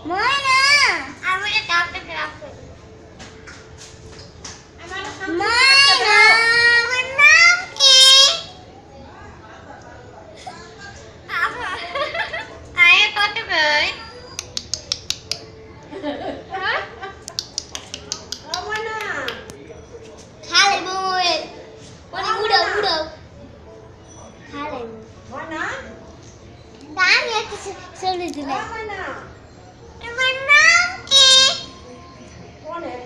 ময়না আমি এটা ডাকতে রাখো ময়না আমার নাম কি আয় কত কই ময়না খালে বই ওরে উড়ো উড়ো খালে ময়না আমি একটা চলে দিলাম ময়না আমার নাম কি কোনে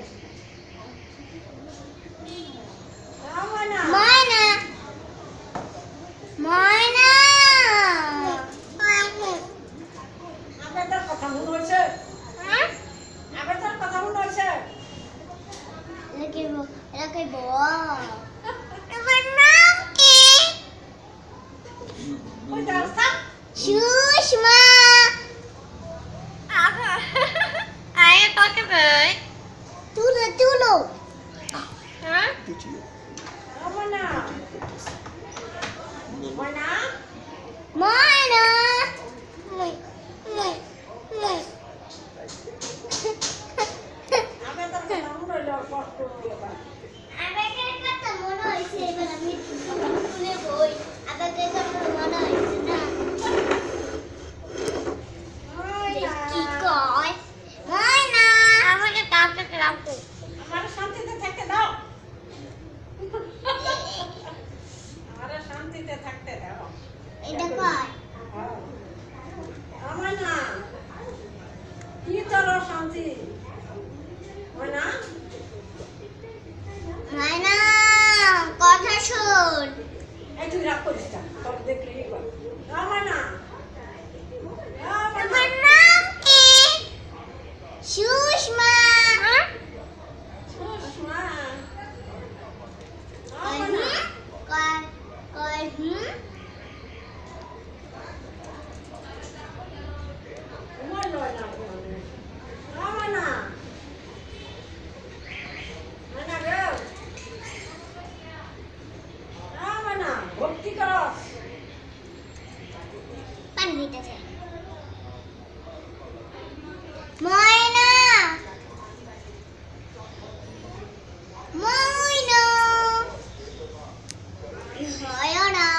ময়না ময়না ময়না আবার তোর কথা মনে হচ্ছে হ্যাঁ আবার তোর কথা মনে হচ্ছে এলাকে বল আমার নাম কি ওই দাঁড়া সুষমা আয় কত কই তুলো তুলো হ্যাঁ ময়না ময়না ময়না মই মই মই আমি তো কথা মনে হলো কষ্ট হবে আবেগের কথা মনে হইছে এবার আমি শুনে বই আবেগের কথা মনে হইছে না কি কয় ময়না আমাকে ডাকতে রাখো আমার শান্তিতে থাকতে দাও আমার শান্তিতে থাকতে দাও এটা কয় আমার না কি তোর শান্তি ময়না ময়না কথা শোন এই তুই রাগ করিস না তোর দেখলি আমার না আমার নাম কি সুষমা সুষমা কয় কয় ভক্তি করো পানি দিতেছে